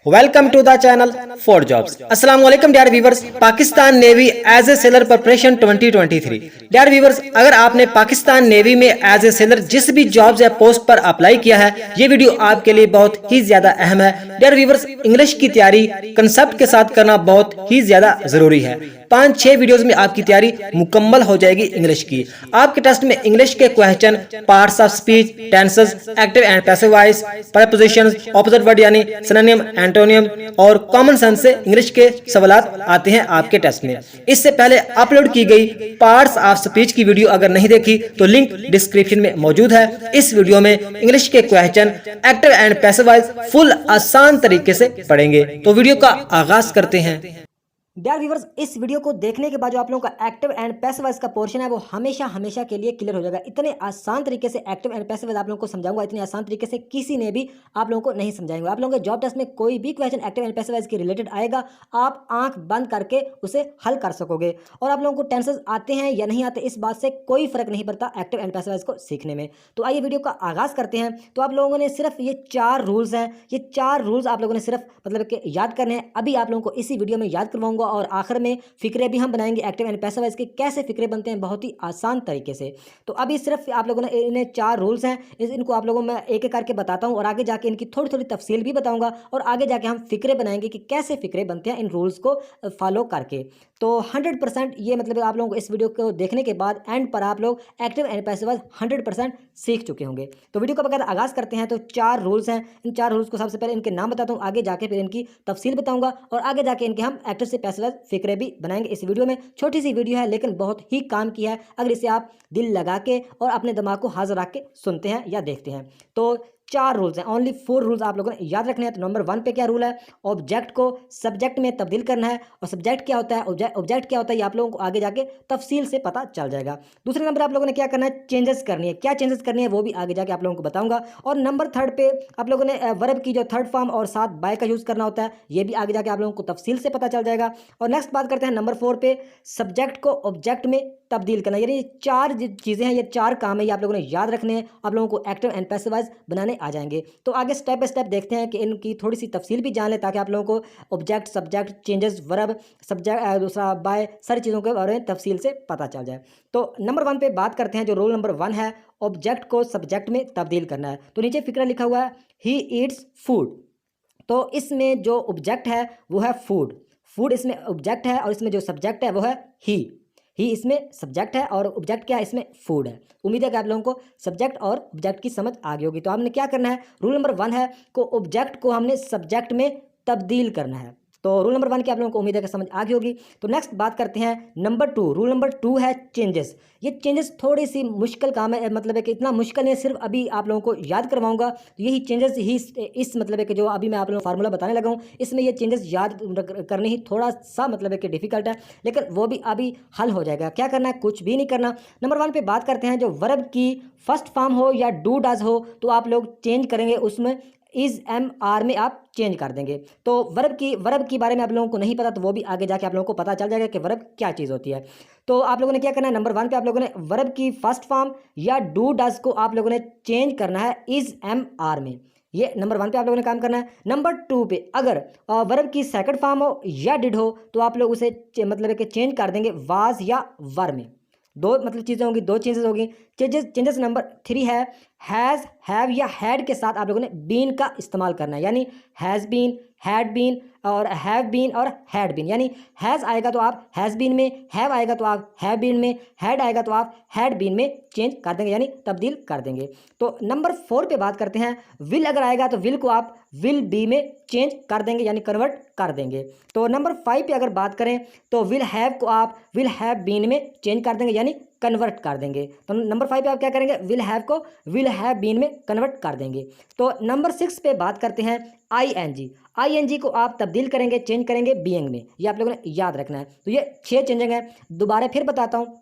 Welcome to the channel for jobs. अस्सलाम वालेकुम dear viewers. Pakistan navy as a sailor preparation 2023। Dear viewers, अगर आपने Pakistan navy में as a sailor जिस भी जॉब्स या पोस्ट पर अप्लाई किया है, ये वीडियो आपके लिए बहुत ही ज्यादा अहम है। डियर व्यूवर्स, इंग्लिश की तैयारी कंसेप्ट के साथ करना बहुत ही ज्यादा जरूरी है। 5-6 वीडियोस में आपकी तैयारी मुकम्मल हो जाएगी इंग्लिश की। आपके टेस्ट में इंग्लिश के question, parts of speech, tenses, active and passive voice, prepositions, opposite word यानी सिनोनिम, एंटोनियम और कॉमन सेंस से इंग्लिश के सवालात आते हैं आपके टेस्ट में। इससे पहले अपलोड की गई पार्ट्स ऑफ स्पीच की वीडियो अगर नहीं देखी तो लिंक डिस्क्रिप्शन में मौजूद है। इस वीडियो में इंग्लिश के question, active and passive voice full आसान तरीके से पढ़ेंगे। तो वीडियो का आगाज करते हैं। डियर व्यूवर्स, इस वीडियो को देखने के बाद जो आप लोगों का एक्टिव एंड पैसिव वॉइस का पोर्शन है वो हमेशा के लिए क्लियर हो जाएगा। इतने आसान तरीके से एक्टिव एंड पैसिव वॉइस आप लोगों को समझाऊंगा, इतने आसान तरीके से किसी ने भी आप लोगों को नहीं समझाएंगे। आप लोगों के जॉब टेस्ट में कोई भी question active and passive voice के रिलेटेड आएगा, आप आंख बंद करके उसे हल कर सकोगे। और आप लोगों को टेंसेस आते हैं या नहीं आते, इस बात से कोई फर्क नहीं पड़ता एक्टिव एंड पैसिव वॉइस को सीखने में। तो आइए वीडियो का आगाज करते हैं। तो आप लोगों ने सिर्फ ये 4 रूल्स हैं, ये 4 रूल्स आप लोगों ने सिर्फ मतलब कि याद करने हैं। अभी आप लोगों को इसी वीडियो में याद करवाऊंगा और आखिर में फिक्रे भी हम बनाएंगे एक्टिव एंड पैसिव वॉइस के, कैसे फिक्रे बनते हैं बहुत ही आसान तरीके से। तो अभी सिर्फ आप लोगों ने इन्हें 4 रूल्स हैं, इनको आप लोगों मैं एक एक करके बताता हूं और आगे जाके इनकी थोड़ी थोड़ी तफसील भी बताऊंगा और आगे जाके हम फिक्रे बनाएंगे कि कैसे फिक्रे बनते हैं इन रूल्स को फॉलो करके। तो 100% ये मतलब आप लोगों को इस वीडियो को देखने के बाद एंड पर आप लोग एक्टिव एंड पैसिव वॉइस 100% सीख चुके होंगे। तो वीडियो का बकायदा आगाज करते हैं। तो 4 रूल्स हैं, इन 4 रूल्स को सबसे पहले इनके नाम बताता हूँ, आगे जाके फिर इनकी तफसील बताऊंगा और आगे जाके इनके हम एक्टिव से पैसिव वॉइस फिक्रे भी बनाएंगे इस वीडियो में। छोटी सी वीडियो है लेकिन बहुत ही काम की है अगर इसे आप दिल लगा के और अपने दिमाग को हाजिर रख के सुनते हैं या देखते हैं। तो 4 रूल्स हैं, ओनली 4 रूल्स आप लोगों ने याद रखने हैं। तो नंबर 1 पे क्या रूल है, ऑब्जेक्ट को सब्जेक्ट में तब्दील करना है। और सब्जेक्ट क्या होता है, ऑब्जेक्ट क्या होता है, ये आप लोगों को आगे जाके तफसील से पता चल जाएगा। दूसरे नंबर आप लोगों ने क्या करना है, चेंजेस करनी है। क्या चेंजेस करनी है वो भी आगे जाके आप लोगों को बताऊंगा। और नंबर 3 पे आप लोगों ने वर्ब की जो थर्ड फॉर्म और साथ बाय का यूज़ करना होता है, ये भी आगे जाके आप लोगों को तफसील से पता चल जाएगा। और नेक्स्ट बात करते हैं नंबर 4 पे, सब्जेक्ट को ऑब्जेक्ट में तब्दील करना। यानी 4 चीज़ें हैं, ये 4 काम है, ये आप लोगों ने याद रखने हैं, आप लोगों को एक्टिव एंड पैसिव वॉइस बनाने आ जाएंगे। तो आगे स्टेप बाय स्टेप देखते हैं कि इनकी थोड़ी सी तफसील भी जान ले ताकि आप लोगों को object, subject, changes, verb, subject, दूसरा बाय, सारी चीज़ों के बारे में तफसील से पता चल जाए। तो नंबर 1 पे बात करते हैं। जो रूल नंबर 1 है, ऑब्जेक्ट को सब्जेक्ट में तब्दील करना है। तो नीचे फिक्रा लिखा हुआ है, ही ईट्स फूड। तो इसमें जो ऑब्जेक्ट है वो है फूड। फूड इसमें ऑब्जेक्ट है और इसमें जो सब्जेक्ट है वो है ही इसमें सब्जेक्ट है और ऑब्जेक्ट क्या है, इसमें फूड है। उम्मीद है कि आप लोगों को सब्जेक्ट और ऑब्जेक्ट की समझ आ गई होगी। तो हमने क्या करना है, रूल नंबर 1 है को ऑब्जेक्ट को हमने सब्जेक्ट में तब्दील करना है। तो रूल नंबर 1 की आप लोगों को उम्मीद है कि समझ आ गई होगी। तो नेक्स्ट बात करते हैं नंबर 2। रूल नंबर 2 है चेंजेस। ये चेंजेस थोड़ी सी मुश्किल काम है, मतलब है कि इतना मुश्किल नहीं, सिर्फ अभी आप लोगों को याद करवाऊंगा। तो यही चेंजेस ही इस मतलब है कि जो अभी मैं आप लोगों को फार्मूला बताने लगा हूँ, इसमें ये चेंजेस याद करने ही थोड़ा सा मतलब है कि डिफिकल्ट है, लेकिन वो भी अभी हल हो जाएगा। क्या करना है, कुछ भी नहीं करना। नंबर 1 पे बात करते हैं, जो वर्ब की फर्स्ट फॉर्म हो या डू डज हो तो आप लोग चेंज करेंगे, उसमें इज एम आर में आप चेंज कर देंगे। तो वर्ब की बारे में आप लोगों को नहीं पता तो वो भी आगे जाके आप लोगों को पता चल जाएगा कि वर्ब क्या चीज़ होती है। तो आप लोगों ने क्या करना है, नंबर 1 पे आप लोगों ने वर्ब की फर्स्ट फॉर्म या डू डज को आप लोगों ने चेंज करना है इज एम आर में। ये नंबर 1 पे आप लोगों ने काम करना है। नंबर 2 पे अगर वर्ब की सेकंड फॉर्म हो या डिड हो तो आप लोग उसे मतलब है कि चेंज कर देंगे वाज या वर में। दो मतलब चीज़ें होंगी, 2 चेंजेस होगी। चेंजेस नंबर 3 है, हैज़, हैव या हैड के साथ आप लोगों ने बीन का इस्तेमाल करना है। यानी हैज़ बीन, हैड बीन और हैव बीन और हैड बीन। यानी हैज़ आएगा तो आप हैज़ बीन में, हैव आएगा तो आप हैव बीन में, हैड आएगा तो आप हैड बीन में चेंज कर देंगे, यानी तब्दील कर देंगे। तो नंबर 4 पे बात करते हैं, विल अगर आएगा तो विल को आप विल बी में चेंज कर देंगे, यानी कन्वर्ट कर देंगे। तो नंबर 5 पे अगर बात करें तो विल हैव को आप विल हैव बीन में चेंज कर देंगे, यानी कन्वर्ट कर देंगे। तो नंबर 5 पे आप क्या करेंगे, विल हैव को विल हैव बीन में कन्वर्ट कर देंगे। तो नंबर 6 पे बात करते हैं, आई एन जी को आप तब्दील करेंगे, चेंज करेंगे बीइंग में। ये आप लोगों ने याद रखना है। तो ये 6 चेंजिंग है। दोबारा फिर बताता हूँ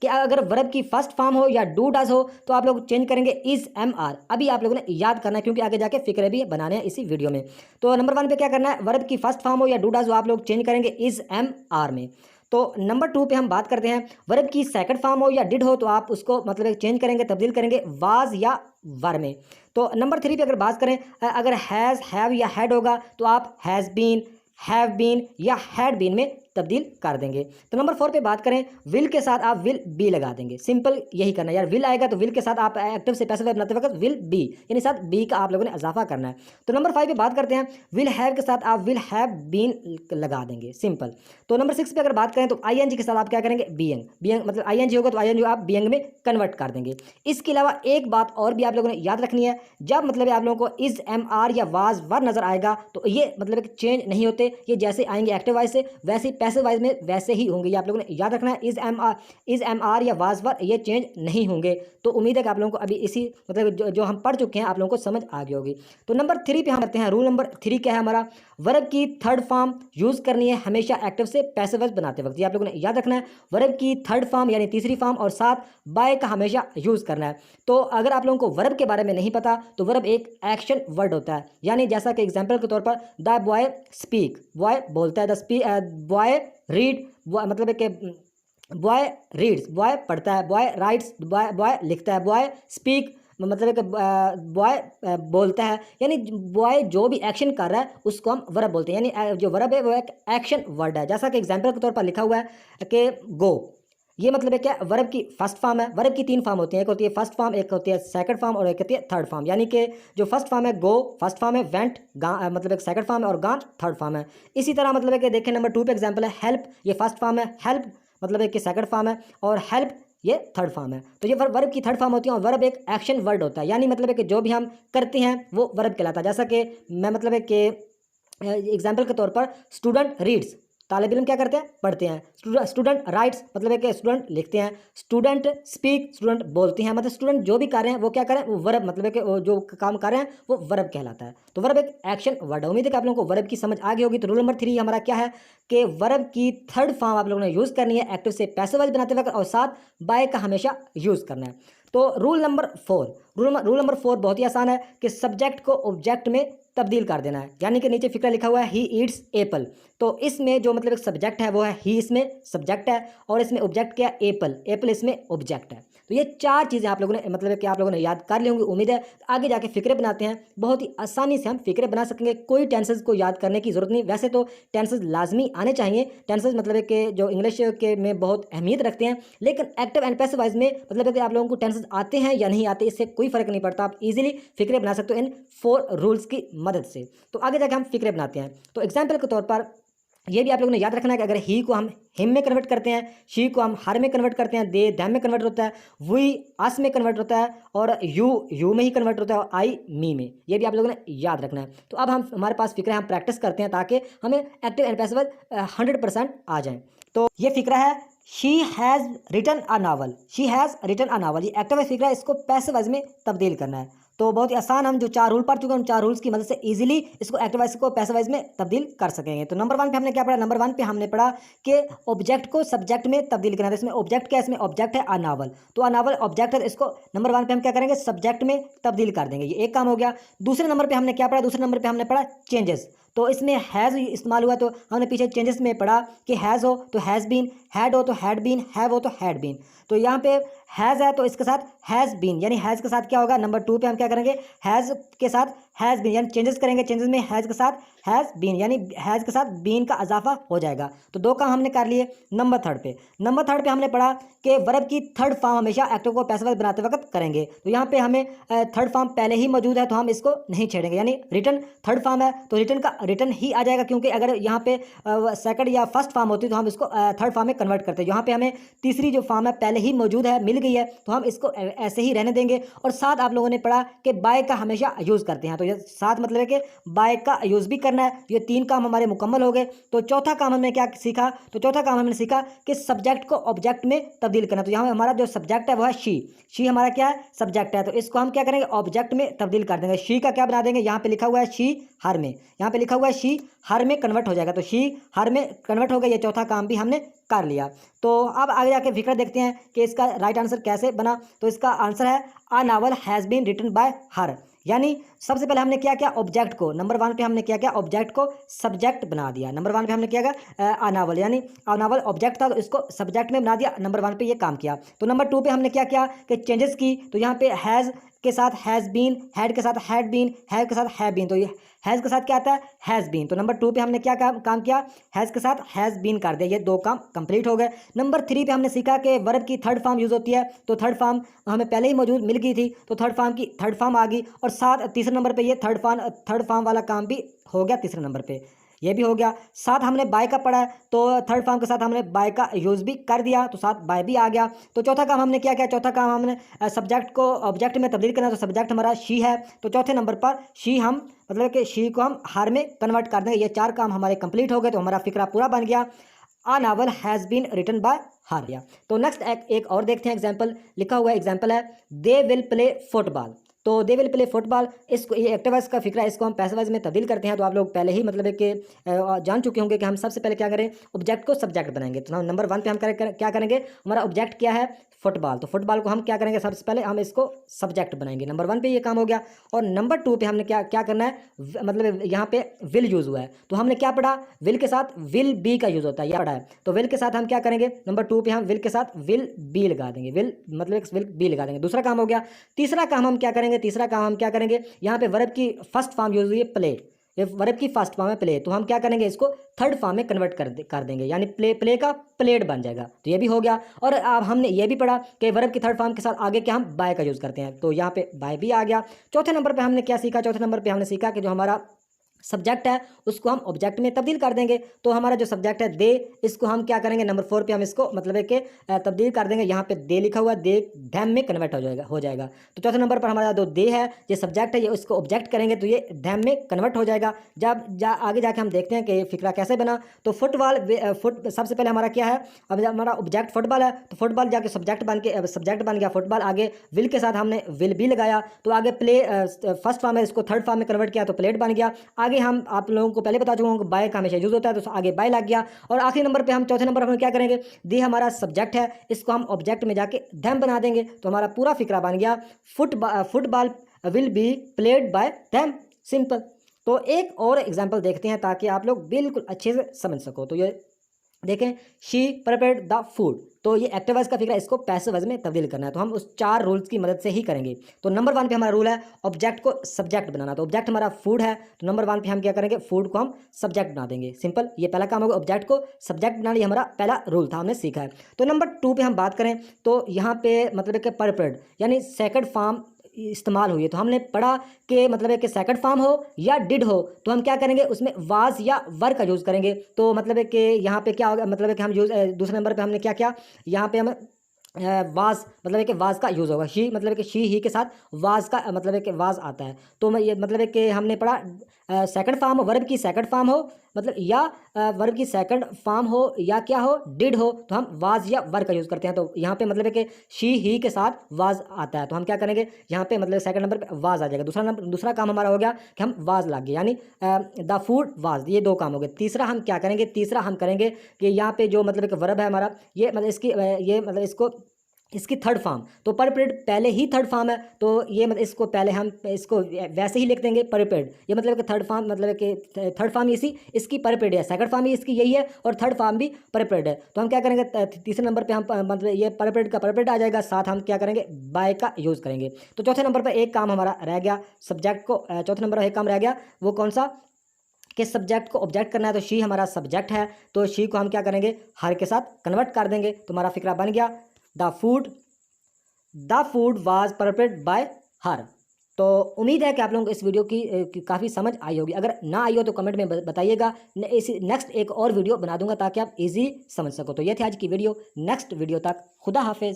कि अगर वर्ब की फर्स्ट फॉर्म हो या डू डज हो तो आप लोग चेंज करेंगे इज एम आर। अभी आप लोगों ने याद करना है क्योंकि आगे जाके फिक्रे भी बनाने हैं इसी वीडियो में। तो नंबर 1 पे क्या करना है, वर्ब की फर्स्ट फॉर्म हो या डू डज हो आप लोग चेंज करेंगे इज एम आर में। तो नंबर 2 पे हम बात करते हैं, वर्ब की सेकंड फॉर्म हो या डिड हो तो आप उसको मतलब चेंज करेंगे, तब्दील करेंगे वाज या वर में। तो नंबर 3 पे अगर बात करें, अगर हैज़, हैव या हैड होगा तो आप हैज़ बीन, हैव बीन या हैड बीन में तब्दील कर देंगे। तो नंबर 4 पे बात करें, विल के साथ आप विल बी लगा देंगे। सिंपल यही करना है यार, विल आएगा तो विल के साथ आप एक्टिव से पैसिव बनाते वक्त विल बी यानी साथ बी का आप लोगों ने इजाफा करना है। तो नंबर 5 पे बात करते हैं, विल हैव के साथ आप विल हैव बीन लगा देंगे, सिंपल। तो नंबर 6 पे अगर बात करें तो आईएनजी के साथ आप क्या करेंगे, बीइंग, बीइंग मतलब आईएनजी होगा तो आईएनजी आप बीइंग में कन्वर्ट कर देंगे। इसके अलावा एक बात और भी आप लोगों ने याद रखनी है, जब मतलब आप लोगों को इज, एम, आर या वाज, वर नजर आएगा तो ये मतलब चेंज नहीं होते, ये जैसे आएंगे एक्टिव वाइज से वैसे पैसिव वाइज में वैसे ही होंगे। ये आप लोगों ने याद रखना है, इज, एम, आर या वाज, वर ये चेंज नहीं होंगे। तो उम्मीद है कि आप लोगों को अभी इसी मतलब जो हम पढ़ चुके हैं आप लोगों को समझ आ गई होगी। तो नंबर 3 पे हम करते हैं, रूल नंबर 3 क्या है हमारा, वर्ब की थर्ड फॉर्म यूज करनी है हमेशा एक्टिव से पैसिव वाइज बनाते वक्त। ये आप लोगों ने याद रखना है, वर्ब की थर्ड फॉर्म यानी तीसरी फॉर्म और साथ बाय का हमेशा यूज करना है। तो अगर आप लोगों को वर्ब के बारे में नहीं पता तो वर्ब एक एक्शन वर्ड होता है, यानी जैसा कि एग्जांपल के तौर पर द बॉय स्पीक, बॉय बोलता है, बॉय रीड, मतलब है कि बॉय रीड्स, बॉय पढ़ता है, बॉय राइट्स, बॉय लिखता है, बॉय स्पीक मतलब है कि बॉय बोलता है, यानी बॉय जो भी एक्शन कर रहा है उसको हम वर्ब बोलते हैं। यानी जो वर्ब है वो एक एक्शन वर्ड है, जैसा कि एग्जांपल के तौर पर लिखा हुआ है कि गो, ये मतलब है क्या, वर्ब की फर्स्ट फॉर्म है। वर्ब की 3 फॉर्म होती हैं, एक होती है फर्स्ट फॉर्म, एक होती है सेकंड फॉर्म और एक होती है थर्ड फॉर्म। यानी कि जो फर्स्ट फॉर्म है गो फर्स्ट फॉर्म है, वेंट मतलब एक सेकंड फॉर्म है और गान थर्ड फॉर्म है। इसी तरह मतलब है कि देखें नंबर 2 पे एग्जांपल है हेल्प, ये फर्स्ट फॉर्म है, हेल्प मतलब एक सेकंड फॉर्म है और हेल्प ये थर्ड फॉर्म है। तो ये वर्ब की थर्ड फॉर्म होती है और वर्ब एक एक्शन वर्ड होता है, यानी मतलब है कि जो भी हम करते हैं वो वर्ब कहलाता है। जैसा कि मैं मतलब है कि एग्जाम्पल के तौर पर स्टूडेंट रीड्स, तालिब इल्म क्या करते हैं, पढ़ते हैं। स्टूडेंट राइट्स मतलब है कि स्टूडेंट लिखते हैं। स्टूडेंट स्पीक, स्टूडेंट बोलते हैं। मतलब स्टूडेंट जो भी कर रहे हैं वो क्या करें, वो वर्ब मतलब है कि वो जो काम कर रहे हैं वो वर्ब कहलाता है। तो वर्ब एक एक्शन वर्ड है। उम्मीद है कि आप लोगों को वर्ब की समझ आ गई होगी। तो रूल नंबर 3 हमारा क्या है कि वर्ब की थर्ड फॉर्म आप लोगों ने यूज़ करनी है एक्टिव से पैसिव वाइज बनाते वक्त और साथ बाय का हमेशा यूज़ करना है। तो रूल नंबर 4, रूल नंबर 4 बहुत ही आसान है कि सब्जेक्ट को ऑब्जेक्ट में तब्दील कर देना है। यानी कि नीचे फिक्रा लिखा हुआ है ही ईट्स एप्पल, तो इसमें जो मतलब एक सब्जेक्ट है वो है ही, इसमें सब्जेक्ट है और इसमें ऑब्जेक्ट क्या है, एप्पल, एप्पल इसमें ऑब्जेक्ट है। तो ये 4 चीज़ें आप लोगों ने मतलब कि आप लोगों ने याद कर ली होंगी। उम्मीद है आगे जाके फिक्रे बनाते हैं बहुत ही आसानी से हम फिक्रे बना सकेंगे, कोई टेंसेस को याद करने की ज़रूरत नहीं। वैसे तो टेंसेस लाजमी आने चाहिए, टेंसेस मतलब कि जो इंग्लिश के में बहुत अहमियत रखते हैं, लेकिन एक्टिव एंड पैसिव वाइज में मतलब कि आप लोगों को टेंसेस आते हैं या नहीं आते इससे कोई फ़र्क नहीं पड़ता। आप इजीली फिक्रे बना सकते हो इन 4 रूल्स की मदद से। तो आगे जाके हम फिक्रे बनाते हैं। तो एग्जाम्पल के तौर पर ये भी आप लोगों ने याद रखना है कि अगर ही को हम हिम में कन्वर्ट करते हैं, शी को हम हर में कन्वर्ट करते हैं, दे them में कन्वर्ट होता है, वी अस में कन्वर्ट होता है और यू में ही कन्वर्ट होता है और आई मी में। ये भी आप लोगों ने याद रखना है। तो अब हम हमारे पास फिक्र है, हम प्रैक्टिस करते हैं ताकि हमें एक्टिव एंड पैसिव 100% आ जाए। तो ये फिक्रा है she has written a novel, she has written a novel. ये एक्टिव फिक्रा है, इसको पैसिव वाइज में तब्दील करना है। तो बहुत ही आसान, हम जो 4 रूल पढ़ चुके हैं उन 4 रूल्स की मदद से इजीली इसको एक्टिव वाइज को पैसिव वाइज में तब्दील कर सकेंगे। तो नंबर 1 पे हमने क्या पढ़ा, नंबर 1 पे हमने पढ़ा कि ऑब्जेक्ट को सब्जेक्ट में तब्दील करना है। इसमें ऑब्जेक्ट क्या है, इसमें ऑब्जेक्ट है अ नावल, तो अ नावल ऑब्जेक्ट है, इसको नंबर 1 पे हम क्या करेंगे, सब्जेक्ट में तब्दील कर देंगे। ये एक काम हो गया। दूसरे नंबर पे हमने क्या पढ़ा, दूसरे नंबर पे हमने पढ़ा चेंजेस। तो इसमें हैज़ इस्तेमाल हुआ, तो हमने पीछे चेंजेस में पढ़ा कि हैज़ हो तो हैज़ बीन, हैड हो तो हैड बीन, हैव हो तो हैड बीन। तो यहाँ पे हैज़ है तो इसके साथ हैज़ बीन, यानी हैज़ के साथ क्या होगा, नंबर 2 पे हम क्या करेंगे, हैज़ के साथ हैज़ बीन, यानी चेंजेस करेंगे। चेंजेस में हैज़ के साथ हैज़ बीन, यानी हैज़ के साथ बीन का इजाफा हो जाएगा। तो 2 काम हमने कर लिए। नंबर 3 पे हमने पढ़ा कि वर्ब की थर्ड फॉर्म हमेशा एक्टिव को पैसिव वाइज बनाते वक्त करेंगे। तो यहाँ पे हमें थर्ड फॉर्म पहले ही मौजूद है तो हम इसको नहीं छेड़ेंगे, यानी रिटन थर्ड फॉर्म है तो रिटन का रिटन ही आ जाएगा, क्योंकि अगर यहाँ पे सेकंड या फर्स्ट फॉर्म होती तो हम इसको थर्ड फॉर्म में कन्वर्ट करते हैं। यहाँ पे हमें तीसरी जो फॉर्म है पहले ही मौजूद है, मिल गई है, तो हम इसको ऐसे ही रहने देंगे। और साथ आप लोगों ने पढ़ा कि बाय का हमेशा यूज़ करते हैं, तो ये साथ मतलब है कि बाय का यूज़ भी करना है। ये 3 काम हमारे मुकम्मल हो गए। तो चौथा काम हमने क्या सीखा, तो चौथा काम हमने सीखा कि सब्जेक्ट को ऑब्जेक्ट में तब्दील करना। तो यहाँ हमारा जो सब्जेक्ट है वो है शी हमारा क्या है, सब्जेक्ट है, तो इसको हम क्या करेंगे, ऑब्जेक्ट में तब्दील कर देंगे। शी का क्या बना देंगे, यहाँ पे लिखा हुआ है शी हर में, यहाँ पे लिखा हुआ है शी हर में कन्वर्ट हो जाएगा, तो शी हर में कन्वर्ट हो गया। ये चौथा काम भी हमने कर लिया। तो अब आगे जाके फिक्र देखते हैं कि इसका राइट आंसर कैसे बना। तो इसका आंसर है a novel has been written by her, यानी सबसे पहले हमने क्या किया, ऑब्जेक्ट को नंबर 1 पे हमने क्या किया, ऑब्जेक्ट को सब्जेक्ट बना दिया। नंबर 1 पे हमने क्या किया, अ नावल, यानी अ नावल ऑब्जेक्ट था तो इसको सब्जेक्ट में बना दिया, नंबर 1 पे ये काम किया। तो नंबर 2 पे हमने क्या किया कि चेंजेस की, तो यहाँ पे हैज़ के साथ हैज़ बीन, हैड के साथ हैड बीन, हैव के साथ हैव बीन। तो ये हैज़ के साथ क्या आता है, हैज़ बीन। तो नंबर 2 पे हमने क्या काम किया, हैज़ के साथ हैज़ बीन कर दिया। ये 2 काम कंप्लीट हो गए। नंबर 3 पे हमने सीखा कि वर्ब की थर्ड फॉर्म यूज़ होती है। तो थर्ड फॉर्म हमें पहले ही मौजूद मिल गई थी, तो थर्ड फॉर्म की थर्ड फॉर्म आ गई। और साथ तीसरे नंबर पे ये थर्ड फॉर्म वाला काम भी हो गया। तीसरे नंबर पे ये भी हो गया। साथ हमने बाय का पढ़ा है, तो थर्ड फॉर्म के साथ हमने बाय का यूज़ भी कर दिया, तो साथ बाय भी आ गया। तो चौथा काम हमने क्या किया, चौथा काम हमने सब्जेक्ट को ऑब्जेक्ट में तब्दील करना। तो सब्जेक्ट हमारा शी है, तो चौथे नंबर पर शी हम मतलब कि शी को हम हर में कन्वर्ट कर देंगे। ये 4 काम हमारे कंप्लीट हो गए, तो हमारा फिक्रा पूरा बन गया। A novel has been written by her. तो नेक्स्ट एक और देखते हैं एग्जाम्पल। लिखा हुआ एग्जाम्पल है, दे विल प्ले फुटबॉल। तो दे विल प्ले फुटबॉल, इसको ये एक्टिव वॉइस का फिक्रा, इसको हम पैसिव वॉइस में तब्दील करते हैं। तो आप लोग पहले ही मतलब है कि जान चुके होंगे कि हम सबसे पहले क्या करें, ऑब्जेक्ट को सब्जेक्ट बनाएंगे। तो नंबर 1 पे हम क्या करेंगे, हमारा ऑब्जेक्ट क्या है, फुटबॉल। तो फुटबॉल को हम क्या करेंगे, सबसे पहले हम इसको सब्जेक्ट बनाएंगे। नंबर 1 पे ये काम हो गया। और नंबर 2 पे हमने क्या करना है, मतलब यहाँ पे विल यूज़ हुआ है, तो हमने क्या पढ़ा, विल के साथ विल बी का यूज़ होता है, यह पढ़ा है। तो विल के साथ हम क्या करेंगे, नंबर 2 पे हम विल के साथ विल बी लगा देंगे, विल मतलब विल बी लगा देंगे। दूसरा काम हो गया। तीसरा काम हम क्या करेंगे, यहाँ पे वर्ब की फर्स्ट फॉर्म यूज़ हुई है प्ले। ये वर्ब की फर्स्ट फॉर्म है प्ले, तो हम क्या करेंगे, इसको थर्ड फॉर्म में कन्वर्ट कर देंगे, यानी प्ले का प्लेड बन जाएगा। तो ये भी हो गया। और अब हमने ये भी पढ़ा कि वर्ब की थर्ड फॉर्म के साथ आगे क्या हम बाय का यूज़ करते हैं, तो यहाँ पे बाय भी आ गया। चौथे नंबर पे हमने क्या सीखा, चौथे नंबर पे हमने सीखा कि जो हमारा सब्जेक्ट है उसको हम ऑब्जेक्ट में तब्दील कर देंगे। तो हमारा जो सब्जेक्ट है दे, इसको हम क्या करेंगे, नंबर 4 पे हम इसको मतलब है कि तब्दील कर देंगे। यहाँ पे दे लिखा हुआ, दे धैम में कन्वर्ट हो जाएगा। तो चौथे नंबर पर हमारा जो दे है, ये सब्जेक्ट है, ये इसको ऑब्जेक्ट करेंगे तो ये धैम में कन्वर्ट हो जाएगा। जब आगे जाके हम देखते हैं कि फिक्रा कैसे बना। तो फुटबॉल सबसे पहले हमारा क्या है, अब हमारा ऑब्जेक्ट फुटबॉल है, तो फुटबॉल जाके सब्जेक्ट बन गया फुटबॉल। आगे विल के साथ हमने विल भी लगाया, तो आगे प्ले फर्स्ट फॉर्म है, इसको थर्ड फॉर्म में कन्वर्ट किया तो प्लेट बन गया। आगे हम आप लोगों को पहले बता चुका हूँ कि बाय का हमेशा यूज़ होता है, तो आगे बाय लग गया। और आखिरी नंबर पे हम चौथे नंबर पर हम क्या करेंगे, दे हमारा सब्जेक्ट है, इसको हम ऑब्जेक्ट में जाके देम बना देंगे। तो हमारा पूरा फिक्रा बन गया, football will be played by them, simple. तो एक और एग्जाम्पल देखते हैं ताकि आप लोग बिल्कुल अच्छे से समझ सको। तो ये देखें, शी प्रिपेयर्ड द फूड। तो ये एक्टिव वॉइस का फिक्रा, इसको पैसिव वॉइस में तब्दील करना है, तो हम उस 4 रूल्स की मदद से ही करेंगे। तो नंबर 1 पे हमारा रूल है ऑब्जेक्ट को सब्जेक्ट बनाना। तो ऑब्जेक्ट हमारा फूड है, तो नंबर 1 पे हम क्या करेंगे, फूड को हम सब्जेक्ट बना देंगे, सिंपल। ये पहला काम होगा, ऑब्जेक्ट को सब्जेक्ट बनाना, ये हमारा पहला रूल था, हमने सीखा है। तो नंबर 2 पे हम बात करें, तो यहाँ पे मतलब कि प्रिपेयर्ड यानी सेकंड फॉर्म इस्तेमाल हुई है। तो हमने पढ़ा कि मतलब है कि सेकंड फॉर्म हो या डिड हो, तो हम क्या करेंगे, उसमें वाज या वर का यूज़ करेंगे। तो मतलब है कि यहाँ पे क्या होगा, मतलब है कि हम दूसरे नंबर पे हमने क्या किया, यहाँ पे हम वाज मतलब है कि वाज का यूज़ होगा। शी मतलब है कि शी ही के साथ वाज का मतलब है कि वाज आता है। तो मैं ये मतलब है कि हमने पढ़ा सेकंड फॉर्म, वर्ब की सेकंड फॉर्म हो मतलब या वर्ब की सेकंड फॉर्म हो या क्या हो, डिड हो, तो हम वाज या वर का यूज़ करते हैं। तो यहाँ पे मतलब है कि शी ही के साथ वाज आता है, तो हम क्या करेंगे, यहाँ पे मतलब सेकंड नंबर पे वाज आ जाएगा। दूसरा काम हमारा हो गया कि हम वाज लागे, यानी द फूड वाज, ये 2 काम हो गए। तीसरा हम क्या करेंगे, तीसरा हम करेंगे कि यहाँ पे जो मतलब एक वर्ब है हमारा, ये मतलब इसकी थर्ड फॉर्म, तो परपेड पहले ही थर्ड फॉर्म है, तो ये मतलब इसको पहले हम इसको वैसे ही लिख देंगे परपेड। ये मतलब कि थर्ड फॉर्म मतलब कि थर्ड फॉर्म इसकी परपेड है, सेकंड फॉर्म ही इसकी यही है और थर्ड फॉर्म भी परपेड है। तो हम क्या करेंगे, तीसरे नंबर पे हम मतलब ये परपेड का परपेड आ जाएगा, साथ हम क्या करेंगे, बाय का यूज़ करेंगे। तो चौथे नंबर पर एक काम हमारा रह गया, सब्जेक्ट को चौथे नंबर पर एक काम रह गया, वो कौन सा, कि सब्जेक्ट को ऑब्जेक्ट करना है। तो शी हमारा सब्जेक्ट है, तो शी को हम क्या करेंगे, हर के साथ कन्वर्ट कर देंगे। तो हमारा फिक्रा बन गया, the food was prepared by her. तो उम्मीद है कि आप लोगों को इस वीडियो की काफ़ी समझ आई होगी। अगर ना आई हो तो कमेंट में बताइएगा, इसी नेक्स्ट एक और वीडियो बना दूंगा ताकि आप इजी समझ सको। तो ये थी आज की वीडियो, नेक्स्ट वीडियो तक खुदा हाफिज।